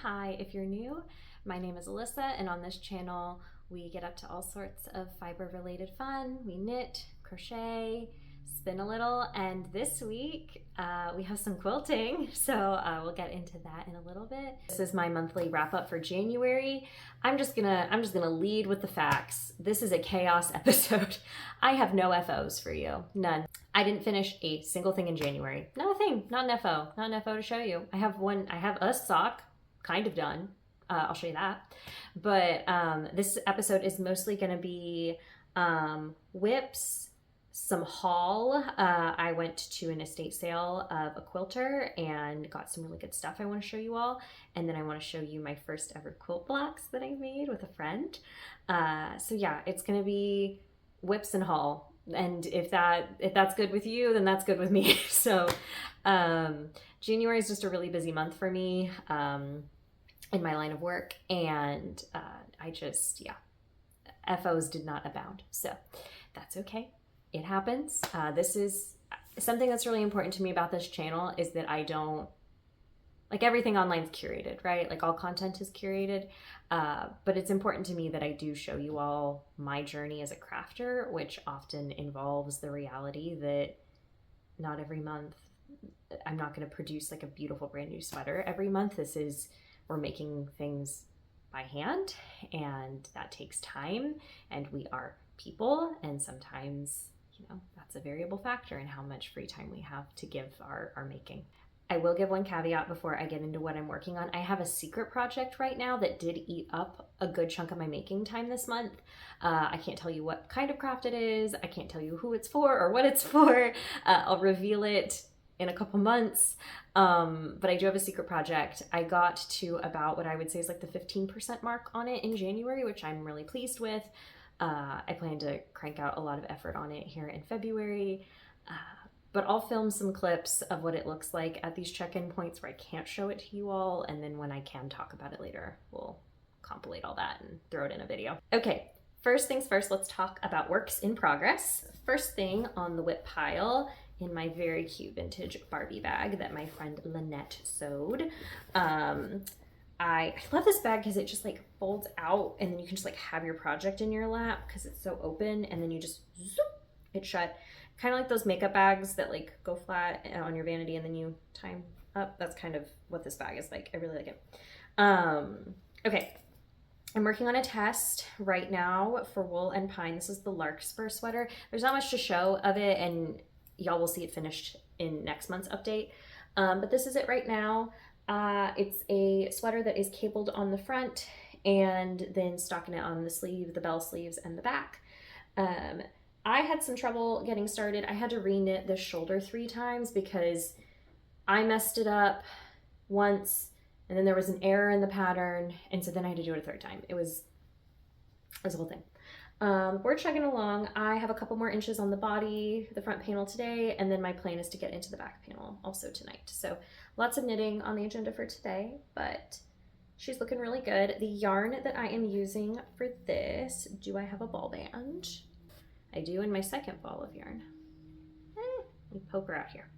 Hi, if you're new, my name is Alyssa, and on this channel we get up to all sorts of fiber related fun. We knit, crochet, spin a little, and this week we have some quilting, so we'll get into that in a little bit. This is my monthly wrap up for January. I'm just gonna lead with the facts. This is a chaos episode. I have no FOs for you, none. I didn't finish a single thing in January. Not a thing, not an FO, not an FO to show you. I have a sock kind of done. I'll show you that. But this episode is mostly going to be whips, some haul. I went to an estate sale of a quilter and got some really good stuff I want to show you all. And then I want to show you my first ever quilt blocks that I made with a friend. So yeah, it's going to be whips and haul. And if that's good with you, then that's good with me. So January is just a really busy month for me in my line of work, and FOs did not abound. So that's okay. It happens. This is something that's really important to me about this channel, is that I don't, like, everything online is curated, right? Like all content is curated, but it's important to me that I do show you all my journey as a crafter, which often involves the reality that not every month, I'm not going to produce like a beautiful brand new sweater every month. We're making things by hand, and that takes time, and we are people, and sometimes, that's a variable factor in how much free time we have to give our making. I will give one caveat before I get into what I'm working on. I have a secret project right now that did eat up a good chunk of my making time this month. I can't tell you what kind of craft it is. I can't tell you who it's for or what it's for. I'll reveal it in a couple months. But I do have a secret project. I got to about what I would say is like the 15% mark on it in January, which I'm really pleased with. I plan to crank out a lot of effort on it here in February. But I'll film some clips of what it looks like at these check-in points where I can't show it to you all. And then when I can talk about it later, we'll compilate all that and throw it in a video. Okay, first things first, let's talk about works in progress. First thing on the whip pile, in my very cute vintage Barbie bag that my friend Lynette sewed. I love this bag because it just like folds out, and then you can just like have your project in your lap because it's so open, and then you just zoop it shut. Kind of like those makeup bags that like go flat on your vanity and then you tie them up. That's kind of what this bag is like. I really like it. Okay. I'm working on a test right now for wool and pine. This is the Larkspur sweater. There's not much to show of it, and y'all will see it finished in next month's update. But this is it right now. It's a sweater that is cabled on the front and then stockinette on the sleeve, the bell sleeves, and the back. I had some trouble getting started. I had to re-knit this shoulder 3 times because I messed it up once, and then there was an error in the pattern, and so then I had to do it a 3rd time. It was a whole thing. We're chugging along. I have a couple more inches on the body, the front panel today, and then my plan is to get into the back panel also tonight. So lots of knitting on the agenda for today, but she's looking really good. The yarn that I am using for this, do I have a ball band? I do in my second ball of yarn. Let me poke her out here.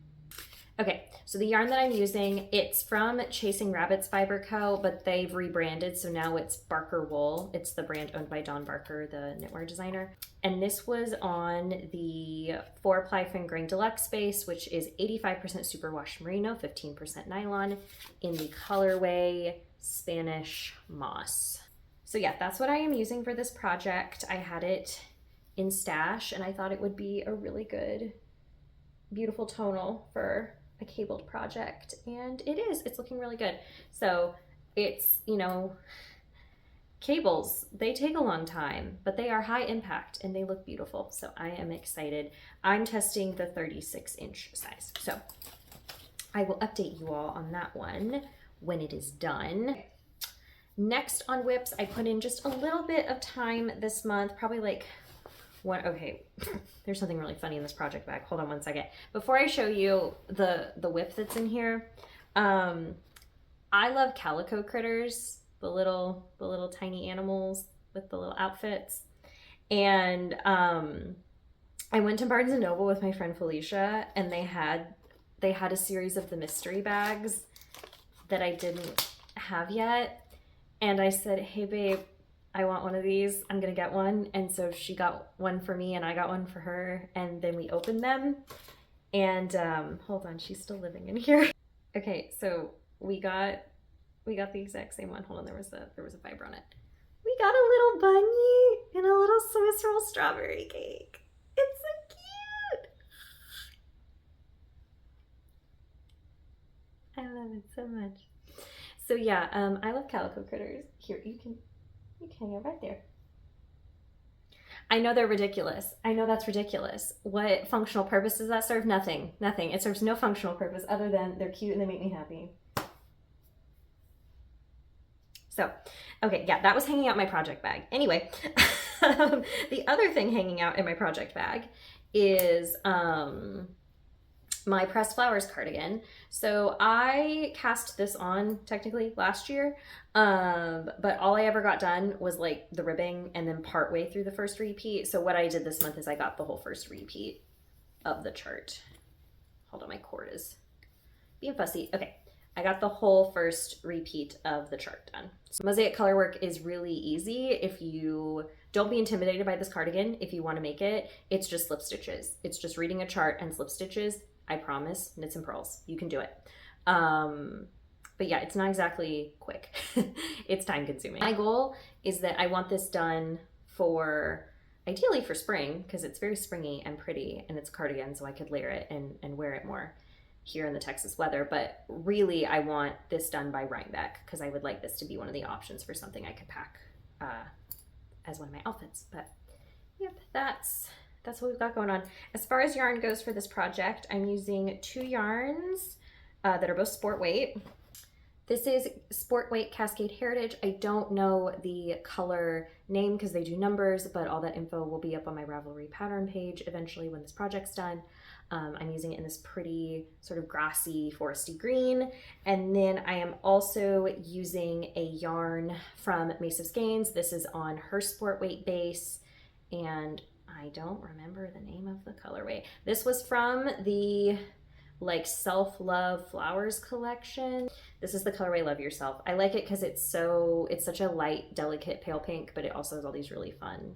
Okay, so the yarn that I'm using, it's from Chasing Rabbits Fiber Co., but they've rebranded, so now it's Barker Wool. It's the brand owned by Dawn Barker, the knitwear designer. And this was on the 4-ply Fin Grain Deluxe base, which is 85% superwash merino, 15% nylon, in the colorway Spanish Moss. So yeah, that's what I am using for this project. I had it in stash, and I thought it would be a really good, beautiful tonal for a cabled project, and it is. It's looking really good. So it's, cables, they take a long time, but they are high impact and they look beautiful. So I am excited. I'm testing the 36-inch size. So I will update you all on that one when it is done. Next on whips, I put in just a little bit of time this month, probably like okay, there's something really funny in this project bag. Hold on one second. Before I show you the whip that's in here, I love calico critters, the little tiny animals with the little outfits. And I went to Barnes & Noble with my friend Felicia, and they had a series of the mystery bags that I didn't have yet. And I said, hey babe, I want one of these. I'm gonna get one. And so she got one for me and I got one for her. And then we opened them. And hold on, she's still living in here. Okay, so we got the exact same one. Hold on, there was a fiber on it. We got a little bunny and a little Swiss roll strawberry cake. It's so cute. I love it so much. So yeah, I love calico critters. Here, you can hang it right there. I know they're ridiculous. I know that's ridiculous. What functional purpose does that serve? Nothing. Nothing. It serves no functional purpose other than they're cute and they make me happy. So, okay, yeah, that was hanging out in my project bag. Anyway, the other thing hanging out in my project bag is my pressed flowers cardigan. So I cast this on technically last year, but all I ever got done was like the ribbing and then part way through the first repeat. So what I did this month is I got the whole first repeat of the chart. Hold on, my cord is being fussy. Okay, I got the whole first repeat of the chart done. So mosaic color work is really easy. If you don't be intimidated by this cardigan, if you want to make it, it's just slip stitches. It's just reading a chart and slip stitches. I promise, knits and purls, you can do it. But yeah, it's not exactly quick. It's time consuming. My goal is that I want this done ideally for spring, because it's very springy and pretty and it's a cardigan, so I could layer it and wear it more here in the Texas weather. But really I want this done by Rhinebeck, because I would like this to be one of the options for something I could pack as one of my outfits. But yep, that's what we've got going on. As far as yarn goes for this project, I'm using 2 yarns that are both sport weight. This is Sport Weight Cascade Heritage. I don't know the color name because they do numbers, but all that info will be up on my Ravelry pattern page eventually when this project's done. I'm using it in this pretty sort of grassy, foresty green. And then I am also using a yarn from Mace of Skeins. This is on her sport weight base, and I don't remember the name of the colorway. This was from the like Self-Love Flowers collection. This is the colorway Love Yourself. I like it because it's such a light, delicate pale pink, but it also has all these really fun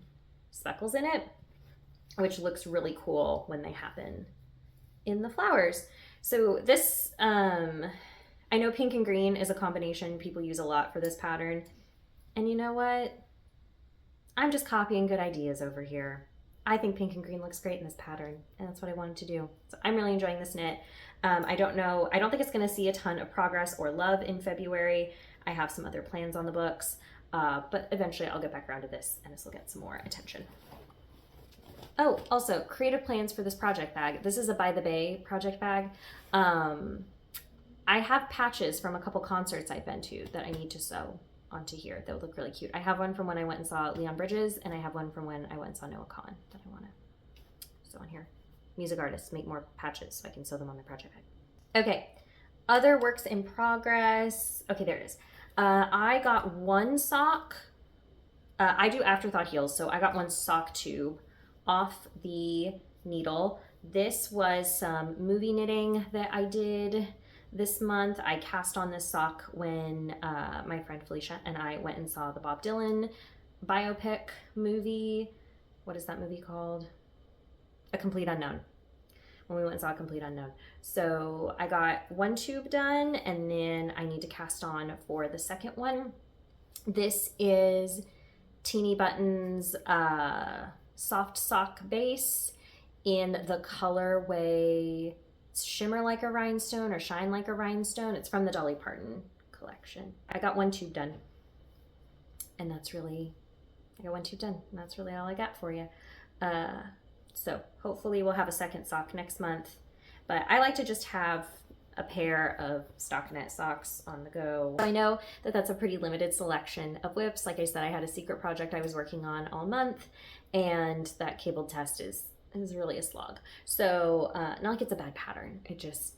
speckles in it, which looks really cool when they happen in the flowers. So this, I know pink and green is a combination people use a lot for this pattern. And you know what? I'm just copying good ideas over here. I think pink and green looks great in this pattern, and that's what I wanted to do. So I'm really enjoying this knit. I don't think it's gonna see a ton of progress or love in February. I have some other plans on the books, but eventually I'll get back around to this and this will get some more attention. Oh, also creative plans for this project bag. This is a By the Bay project bag. I have patches from a couple concerts I've been to that I need to sew onto here that would look really cute. I have one from when I went and saw Leon Bridges, and I have one from when I went and saw Noah Kahan that I want to sew on here. Music artists make more patches so I can sew them on the project bag. Okay, other works in progress. Okay, there it is. I got one sock. I do afterthought heels, so I got one sock tube off the needle. This was some movie knitting that I did this month. I cast on this sock when my friend Felicia and I went and saw the Bob Dylan biopic movie. What is that movie called? A Complete Unknown. When we went and saw A Complete Unknown. So I got one tube done, and then I need to cast on for the second one. This is Teeny Buttons soft sock base in the colorway Shimmer Like a Rhinestone or Shine Like a Rhinestone. It's from the Dolly Parton collection. I got one tube done, and I got one tube done, and that's really all I got for you. So hopefully we'll have a second sock next month, but I like to just have a pair of stockinette socks on the go. I know that that's a pretty limited selection of whips. Like I said, I had a secret project I was working on all month, and that cabled test is really a slog. So not like it's a bad pattern. It just,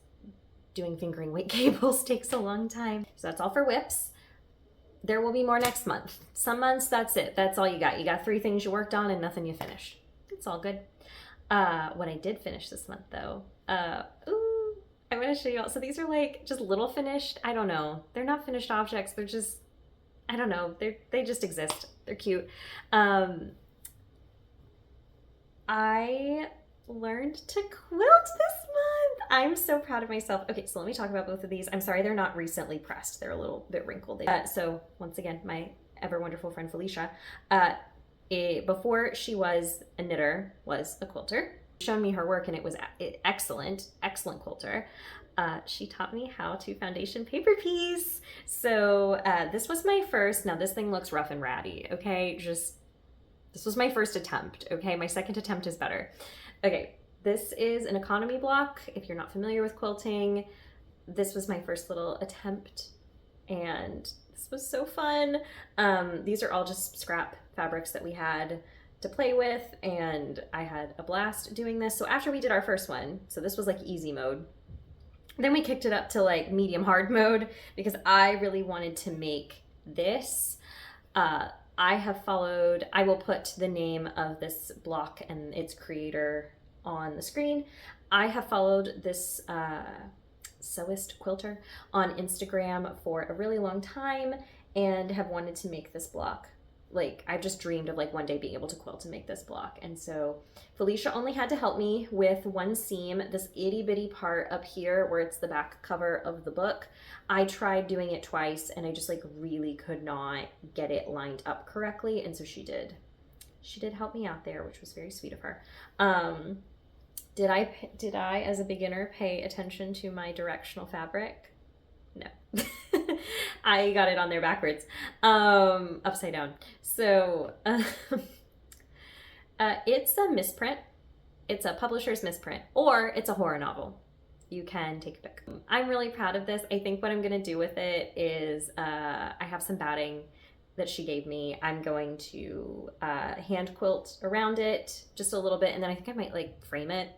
doing fingering weight cables takes a long time. So that's all for whips. There will be more next month. Some months, that's it. That's all you got. You got 3 things you worked on and nothing you finished. It's all good. What I did finish this month though, I'm gonna show you all. So these are like just little finished, I don't know. They're not finished objects. They're just, I don't know. They just exist. They're cute. I learned to quilt this month. I'm so proud of myself. Okay, so let me talk about both of these. I'm sorry they're not recently pressed. They're a little bit wrinkled. So once again, my ever wonderful friend Felicia, before she was a knitter, was a quilter. Shown me her work and it was excellent quilter. She taught me how to foundation paper piece. So this was my first. Now this thing looks rough and ratty, okay? This was my first attempt, okay? My second attempt is better. Okay, this is an economy block. If you're not familiar with quilting, this was my first little attempt and this was so fun. These are all just scrap fabrics that we had to play with and I had a blast doing this. So after we did our first one, so this was like easy mode, then we kicked it up to like medium hard mode because I really wanted to make this. I will put the name of this block and its creator on the screen. I have followed this sewist quilter on Instagram for a really long time and have wanted to make this block. Like I've just dreamed of like one day being able to quilt and make this block. And so Felicia only had to help me with one seam, this itty bitty part up here where it's the back cover of the book. I tried doing it twice and I just like really could not get it lined up correctly. And so she did help me out there, which was very sweet of her. Did I as a beginner pay attention to my directional fabric? No. I got it on there backwards, upside down. So it's a misprint. It's a publisher's misprint, or it's a horror novel. You can take a pick. I'm really proud of this. I think what I'm gonna do with it is I have some batting that she gave me. I'm going to hand quilt around it just a little bit, and then I think I might like frame it.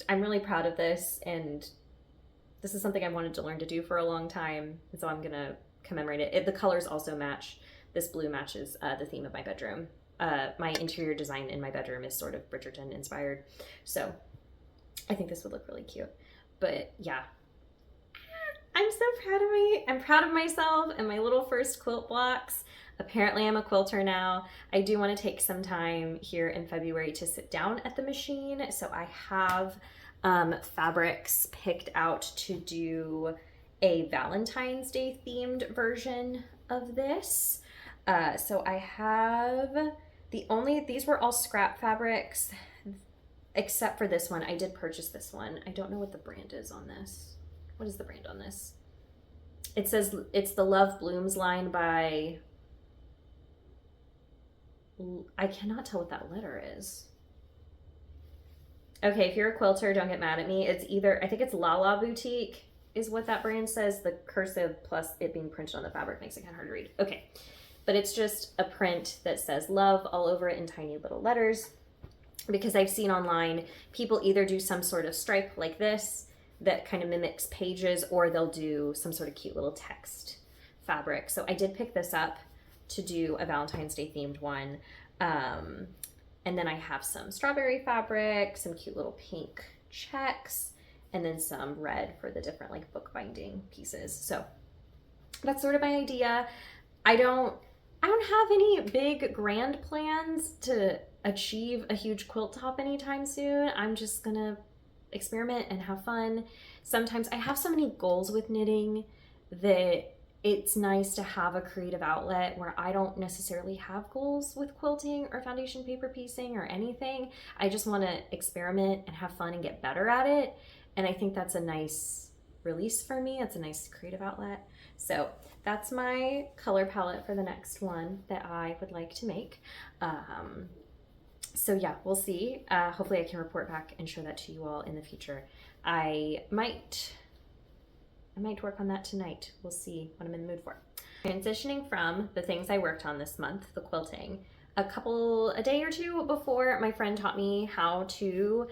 I'm really proud of this, and this is something I wanted to learn to do for a long time, and so I'm gonna commemorate it. The colors also match. This blue matches the theme of my bedroom. My interior design in my bedroom is sort of Bridgerton inspired, so I think this would look really cute. But yeah, I'm so proud of me. I'm proud of myself and my little first quilt blocks. Apparently I'm a quilter now. I do want to take some time here in February to sit down at the machine, so I have fabrics picked out to do a Valentine's Day themed version of this. So I have these were all scrap fabrics except for this one. I did purchase this one. I don't know what the brand is on this. What is the brand on this? It says it's the Love Blooms line by, I cannot tell what that letter is. Okay, if you're a quilter, don't get mad at me. It's either, I think it's Lala Boutique is what that brand says. The cursive plus it being printed on the fabric makes it kind of hard to read. Okay, but it's just a print that says love all over it in tiny little letters, because I've seen online people either do some sort of stripe like this that kind of mimics pages, or they'll do some sort of cute little text fabric. So I did pick this up to do a Valentine's Day themed one. And then I have some strawberry fabric, some cute little pink checks, and then some red for the different like bookbinding pieces. So that's sort of my idea. I don't have any big grand plans to achieve a huge quilt top anytime soon. I'm just gonna experiment and have fun. Sometimes I have so many goals with knitting that it's nice to have a creative outlet where I don't necessarily have goals with quilting or foundation paper piecing or anything. I just want to experiment and have fun and get better at it. And I think that's a nice release for me. It's a nice creative outlet. So that's my color palette for the next one that I would like to make. So yeah, we'll see. Hopefully I can report back and show that to you all in the future. I might work on that tonight. We'll see what I'm in the mood for. Transitioning from the things I worked on this month, the quilting, a day or two before my friend taught me how to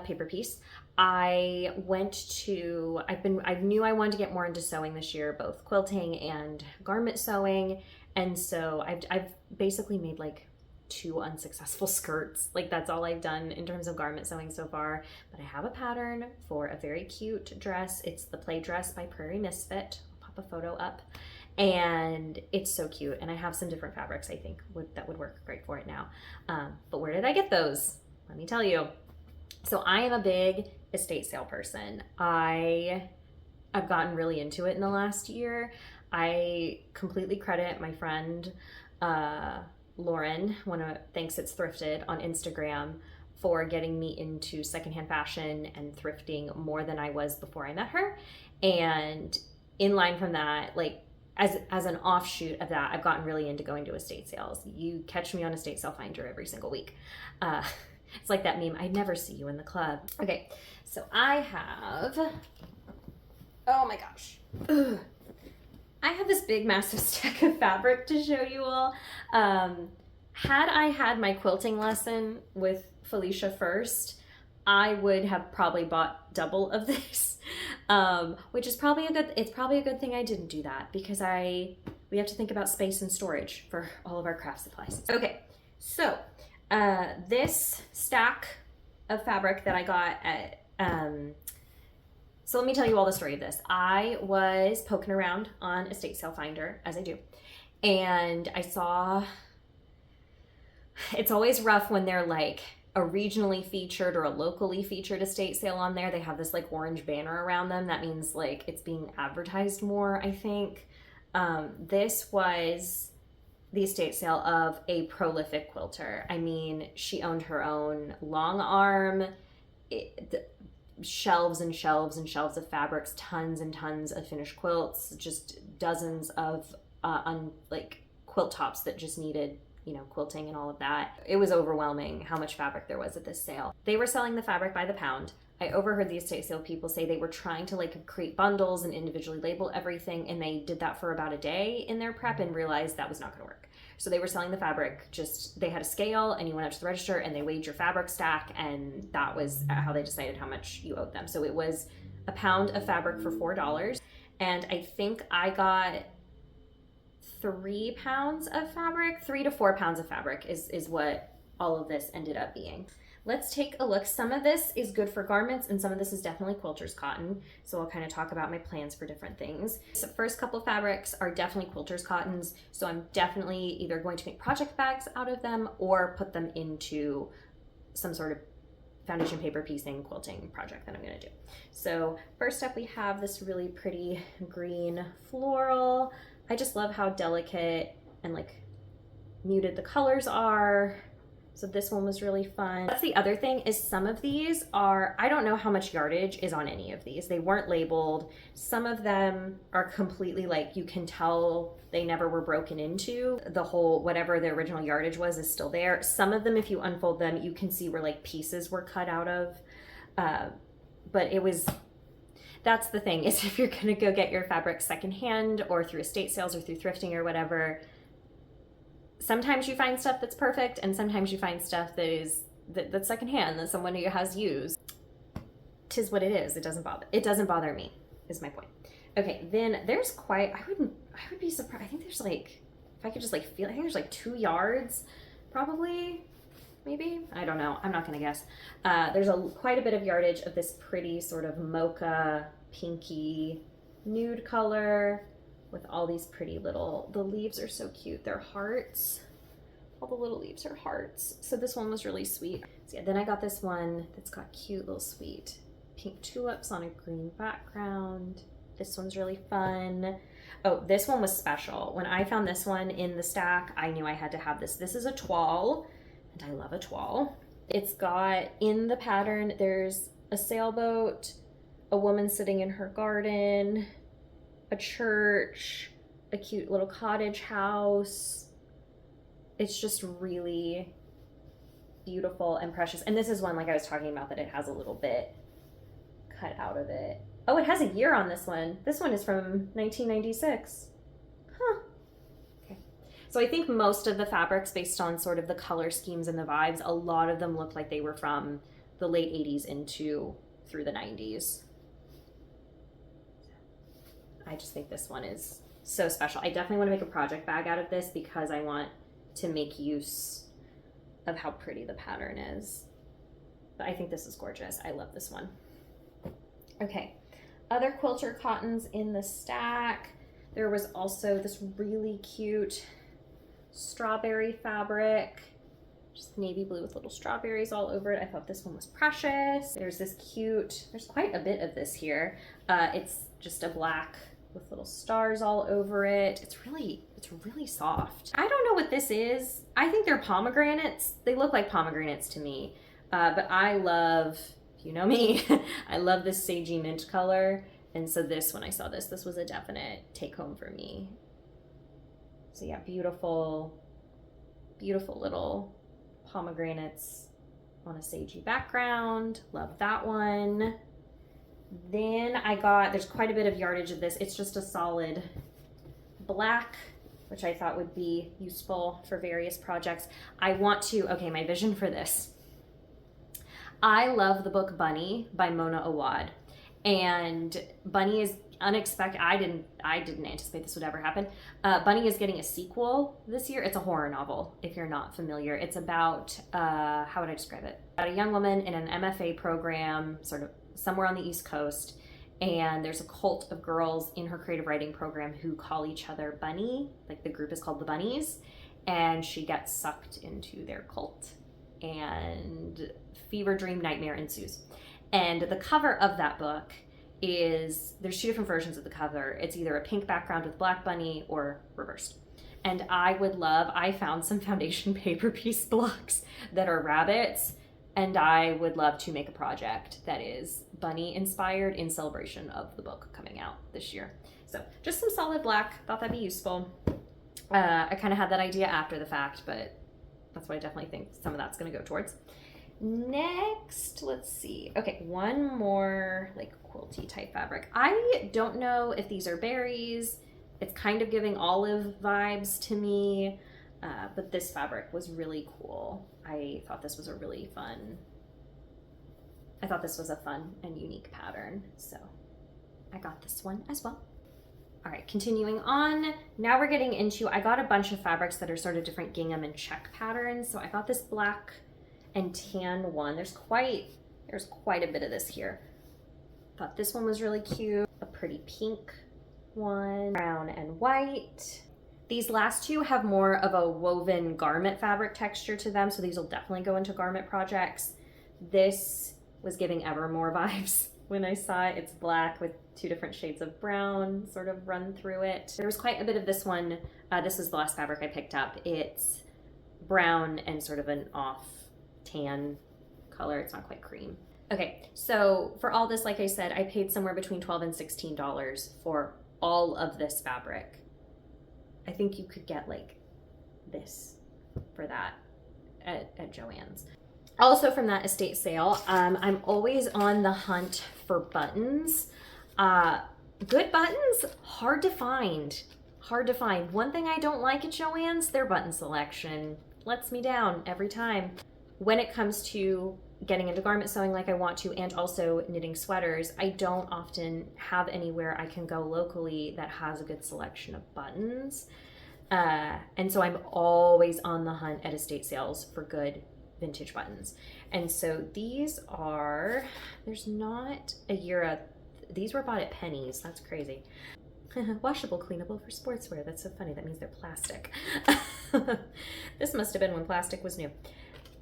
paper piece, I knew I wanted to get more into sewing this year, both quilting and garment sewing. And so I've basically made like 2 unsuccessful skirts. Like that's all I've done in terms of garment sewing so far. But I have a pattern for a very cute dress. It's the play dress by Prairie Misfit. I'll pop a photo up. And it's so cute. And I have some different fabrics I think that would work great for it now. But where did I get those? Let me tell you. So I am a big estate sale person. I've gotten really into it in the last year. I completely credit my friend Lauren, thanks it's thrifted on Instagram, for getting me into secondhand fashion and thrifting more than I was before I met her. And in line from that, like as an offshoot of that, I've gotten really into going to estate sales. You catch me on Estate Sale Finder every single week. It's like that meme, I never see you in the club. Okay, so I have, oh my gosh. Ugh. I have this big massive stack of fabric to show you all. Had I had my quilting lesson with Felicia first, I would have probably bought double of this, which is probably it's probably a good thing I didn't do that, because we have to think about space and storage for all of our craft supplies. Okay, so this stack of fabric that I got at, so let me tell you all the story of this. I was poking around on Estate Sale Finder, as I do, and I saw, it's always rough when they're like a regionally featured or a locally featured estate sale on there. They have this like orange banner around them. That means like it's being advertised more, I think. This was the estate sale of a prolific quilter. I mean, she owned her own long arm, shelves and shelves and shelves of fabrics, tons and tons of finished quilts, just dozens of like quilt tops that just needed, you know, quilting and all of that. It was overwhelming how much fabric there was at this sale. They were selling the fabric by the pound. I overheard the estate sale people say they were trying to like create bundles and individually label everything, and they did that for about a day in their prep and realized that was not going to work. So they were selling the fabric, just they had a scale and you went up to the register and they weighed your fabric stack, and that was how they decided how much you owed them. So it was a pound of fabric for $4, and I think I got 3 pounds of fabric. 3 to 4 pounds of fabric is what all of this ended up being. Let's take a look. Some of this is good for garments and some of this is definitely quilter's cotton. So I'll kind of talk about my plans for different things. So first couple fabrics are definitely quilter's cottons. So I'm definitely either going to make project bags out of them or put them into some sort of foundation paper piecing quilting project that I'm gonna do. So first up we have this really pretty green floral. I just love how delicate and like muted the colors are. So this one was really fun. That's the other thing, is some of these are, I don't know how much yardage is on any of these. They weren't labeled. Some of them are completely like, you can tell they never were broken into. The whole, whatever the original yardage was is still there. Some of them, if you unfold them, you can see where like pieces were cut out of. But it was, that's the thing, is if you're gonna go get your fabric secondhand or through estate sales or through thrifting or whatever, sometimes you find stuff that's perfect and sometimes you find stuff that is that's secondhand that someone who has used. 'Tis what it is. It doesn't bother me, is my point. Okay, then there's quite, I would be surprised. I think there's like, if I could just like feel, I think there's like 2 yards probably, maybe, I don't know, I'm not gonna guess. There's quite a bit of yardage of this pretty sort of mocha pinky nude color with all these pretty little, the leaves are so cute, they're hearts. All the little leaves are hearts. So this one was really sweet. So yeah, then I got this one that's got cute little sweet pink tulips on a green background. This one's really fun. Oh, this one was special. When I found this one in the stack, I knew I had to have this. This is a toile, and I love a toile. It's got, in the pattern, there's a sailboat, a woman sitting in her garden, a church, a cute little cottage house. It's just really beautiful and precious. And this is one, like I was talking about, that it has a little bit cut out of it. Oh, it has a year on this one. This one is from 1996. Huh. Okay. So I think most of the fabrics, based on sort of the color schemes and the vibes, a lot of them look like they were from the late 80s through the 90s. I just think this one is so special. I definitely want to make a project bag out of this because I want to make use of how pretty the pattern is. But I think this is gorgeous. I love this one. Okay, other quilter cottons in the stack. There was also this really cute strawberry fabric, just navy blue with little strawberries all over it. I thought this one was precious. There's this cute, there's quite a bit of this here. It's just a black with little stars all over it. It's really soft. I don't know what this is. I think they're pomegranates. They look like pomegranates to me. But I love, you know me, I love this sagey mint color. And so this, when I saw this, this was a definite take home for me. So yeah, beautiful, beautiful little pomegranates on a sagey background. Love that one. Then I got, there's quite a bit of yardage of this. It's just a solid black, which I thought would be useful for various projects. I want to, okay, my vision for this. I love the book Bunny by Mona Awad. And Bunny is unexpected. I didn't anticipate this would ever happen. Bunny is getting a sequel this year. It's a horror novel, if you're not familiar. It's about, how would I describe it? About a young woman in an MFA program, sort of somewhere on the East Coast. And there's a cult of girls in her creative writing program who call each other Bunny. Like the group is called the Bunnies. And she gets sucked into their cult. And fever dream nightmare ensues. And the cover of that book is, there's two different versions of the cover. It's either a pink background with black bunny or reversed. And I found some foundation paper piece blocks that are rabbits, and I would love to make a project that is bunny inspired in celebration of the book coming out this year. So just some solid black, thought that'd be useful. I kind of had that idea after the fact, but that's what I definitely think some of that's gonna go towards. Next, let's see. Okay, one more like quilty type fabric. I don't know if these are berries. It's kind of giving olive vibes to me, but this fabric was really cool. I thought this was a fun and unique pattern, so I got this one as well. All right, continuing on. Now we're getting into, I got a bunch of fabrics that are sort of different gingham and check patterns. So I got this black and tan one. There's quite a bit of this here. Thought this one was really cute. A pretty pink one, brown and white. These last two have more of a woven garment fabric texture to them, so these will definitely go into garment projects. This was giving Evermore vibes when I saw it. It's black with two different shades of brown sort of run through it. There was quite a bit of this one. This is the last fabric I picked up. It's brown and sort of an off tan color. It's not quite cream. Okay, so for all this, like I said, I paid somewhere between $12 and $16 for all of this fabric. I think you could get like this for that at Joann's. Also from that estate sale, I'm always on the hunt for buttons. Good buttons, hard to find. One thing I don't like at Joann's, their button selection lets me down every time. When it comes to getting into garment sewing like I want to, and also knitting sweaters, I don't often have anywhere I can go locally that has a good selection of buttons. And so I'm always on the hunt at estate sales for good vintage buttons. And so these are, there's not a year, these were bought at Penny's. That's crazy. Washable, cleanable for sportswear. That's so funny. That means they're plastic. This must have been when plastic was new.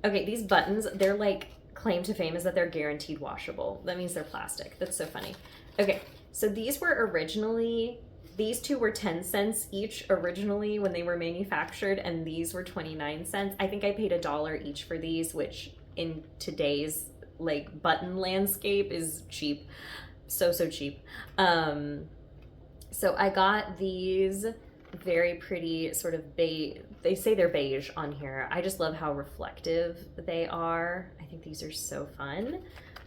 Okay, these buttons, they're like, claim to fame is that they're guaranteed washable. That means they're plastic. That's so funny. Okay, so these were originally, these two were 10 cents each originally when they were manufactured, and these were 29 cents. I think I paid $1 each for these, which in today's like button landscape is cheap. So cheap. So I got these very pretty sort of beige, they say they're beige on here. I just love how reflective they are. I think these are so fun.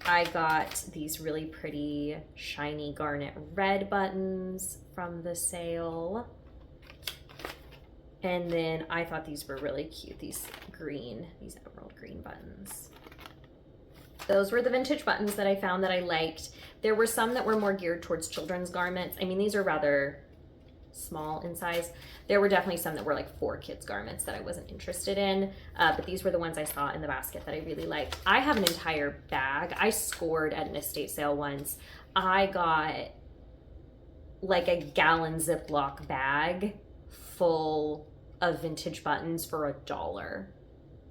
I got these really pretty shiny garnet red buttons from the sale. And then I thought these were really cute, these emerald green buttons. Those were the vintage buttons that I found that I liked. There were some that were more geared towards children's garments. I mean, these are rather small in size. There were definitely some that were like for kids garments that I wasn't interested in, but these were the ones I saw in the basket that I really liked. I have an entire bag. I scored at an estate sale once. I got like a gallon Ziploc bag full of vintage buttons for $1.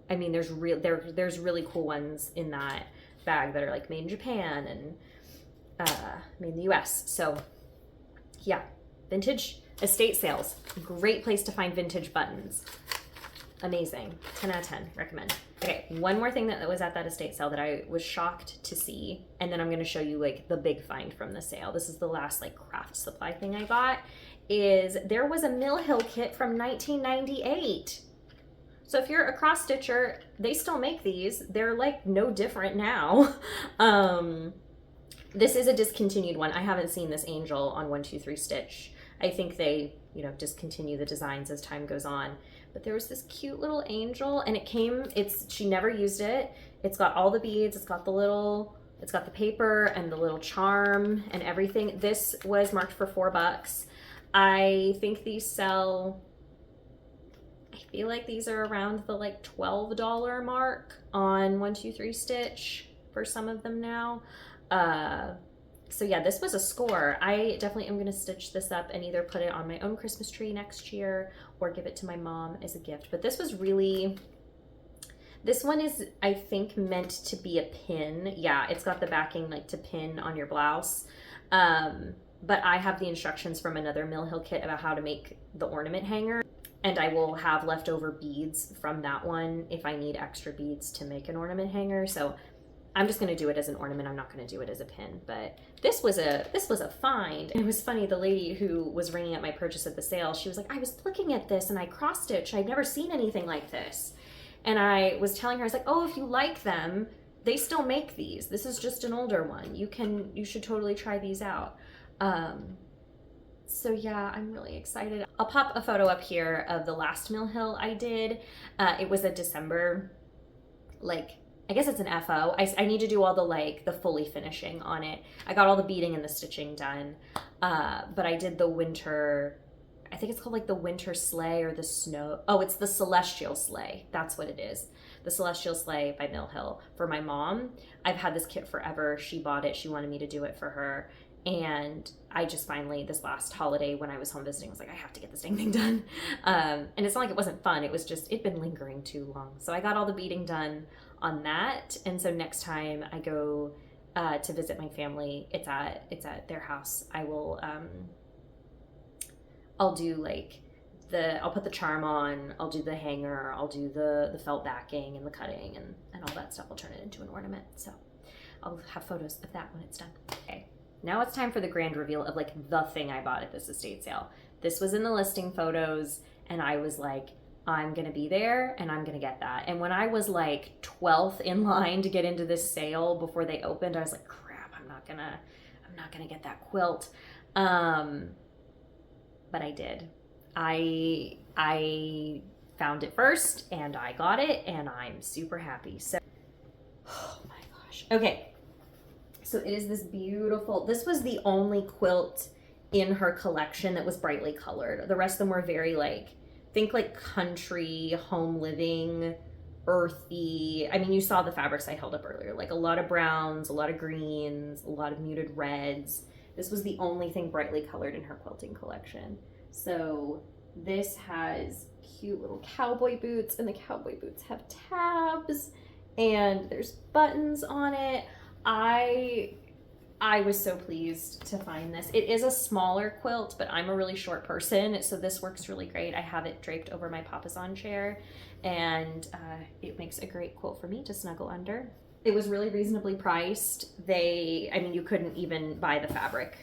I mean, there's really cool ones in that bag that are like made in Japan and made in the US. So yeah, vintage estate sales, great place to find vintage buttons. Amazing. 10 out of 10, recommend. Okay, one more thing that was at that estate sale that I was shocked to see, and then I'm going to show you like the big find from the sale. This is the last like craft supply thing I got, is there was a Mill Hill kit from 1998. So if you're a cross stitcher, they still make these. They're like no different now. This is a discontinued one. I haven't seen this angel on 123 Stitch. I think they, you know, discontinue the designs as time goes on. But there was this cute little angel, and she never used it. It's got all the beads, it's got the paper and the little charm and everything. This was marked for $4. I think these sell, I feel like these are around the like $12 mark on 123 Stitch for some of them now. So yeah, this was a score. I definitely am going to stitch this up and either put it on my own Christmas tree next year or give it to my mom as a gift. But this one is, I think, meant to be a pin. Yeah, it's got the backing like to pin on your blouse. But I have the instructions from another Mill Hill kit about how to make the ornament hanger. And I will have leftover beads from that one if I need extra beads to make an ornament hanger. So I'm just going to do it as an ornament. I'm not going to do it as a pin, but this was a find. And it was funny, the lady who was ringing up my purchase at the sale, she was like, I was looking at this and I cross stitch. I'd never seen anything like this. And I was telling her, I was like, oh, if you like them, they still make these. This is just an older one. You should totally try these out. So yeah, I'm really excited. I'll pop a photo up here of the last Mill Hill I did. It was a December, I guess it's an FO. I need to do all the fully finishing on it. I got all the beading and the stitching done. But I did the winter, I think it's called like the winter sleigh or the snow. Oh, it's the celestial sleigh. That's what it is. The celestial sleigh by Mill Hill for my mom. I've had this kit forever. She bought it. She wanted me to do it for her. And I just finally, this last holiday when I was home visiting, was like, I have to get this dang thing done. And it's not like it wasn't fun. It was just, it'd been lingering too long. So I got all the beading done on that. And so next time I go to visit my family, it's at their house. I'll do I'll put the charm on, I'll do the hanger, I'll do the felt backing and the cutting and all that stuff. I'll turn it into an ornament. So I'll have photos of that when it's done. Okay. Now it's time for the grand reveal of the thing I bought at this estate sale. This was in the listing photos and I was like, I'm gonna be there and I'm gonna get that. And when I was 12th in line to get into this sale before they opened, I was like, crap, I'm not gonna get that quilt. But I did. I found it first and I got it and I'm super happy. So, oh my gosh. Okay. So it is this beautiful, this was the only quilt in her collection that was brightly colored. The rest of them were very think country, home living, earthy. I mean, you saw the fabrics I held up earlier, a lot of browns, a lot of greens, a lot of muted reds. This was the only thing brightly colored in her quilting collection. So this has cute little cowboy boots, and the cowboy boots have tabs and there's buttons on it. I was so pleased to find this. It is a smaller quilt, but I'm a really short person, so this works really great. I have it draped over my papasan chair, and it makes a great quilt for me to snuggle under. It was really reasonably priced. You couldn't even buy the fabric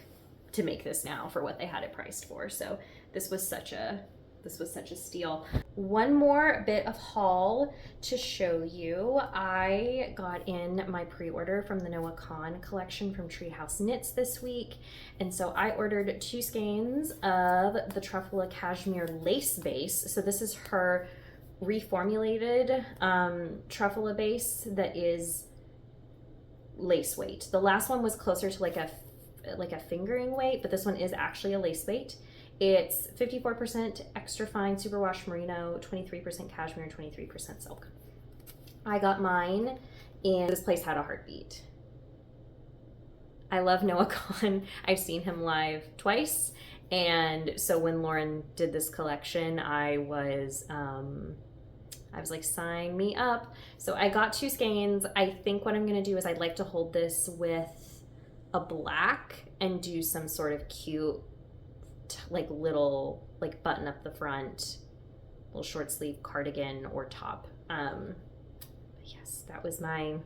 to make this now for what they had it priced for, so this was such a steal. One more bit of haul to show you. I got in my pre-order from the Noah Kahn collection from Treehouse Knits this week. And so I ordered 2 skeins of the Truffula Cashmere Lace Base. So this is her reformulated Truffula base that is lace weight. The last one was closer to like a fingering weight, but this one is actually a lace weight. It's 54% extra fine superwash merino, 23% cashmere, 23% silk. I got mine in This Place Had a Heartbeat. I love Noah Kahan. I've seen him live twice. And so when Lauren did this collection, I was like, sign me up. So I got 2 skeins. I think what I'm gonna do is I'd like to hold this with a black and do some sort of cute, like little, like button up the front, little short sleeve cardigan or top. Yes, that was my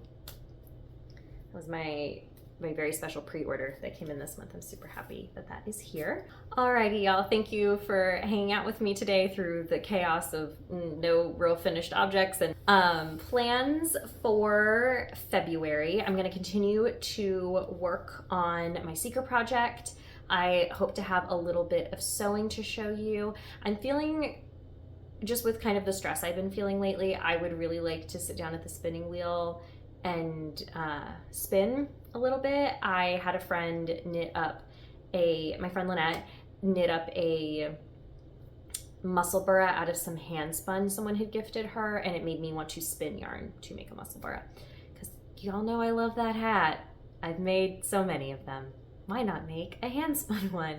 very special pre-order that came in this month. I'm super happy that that is here. Alrighty, y'all. Thank you for hanging out with me today through the chaos of no real finished objects and plans for February. I'm going to continue to work on my Seeker project. I hope to have a little bit of sewing to show you. I'm feeling, just with kind of the stress I've been feeling lately, I would really like to sit down at the spinning wheel and spin a little bit. I had a friend my friend Lynette knit up a muscle burra out of some hand spun someone had gifted her, and it made me want to spin yarn to make a muscle burra, because y'all know I love that hat. I've made so many of them. Why not make a hand spun one?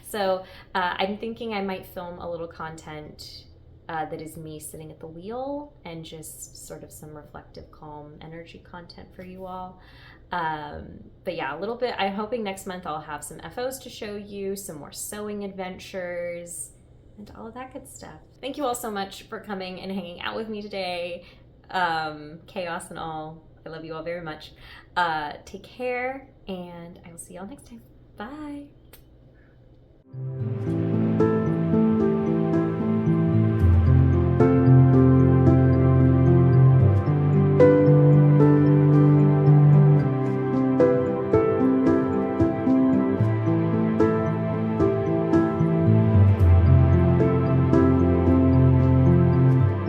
So I'm thinking I might film a little content that is me sitting at the wheel and just sort of some reflective, calm energy content for you all. But yeah, a little bit. I'm hoping next month I'll have some FOs to show you, some more sewing adventures, and all of that good stuff. Thank you all so much for coming and hanging out with me today. Chaos and all. I love you all very much. Take care, and I will see y'all next time. Bye.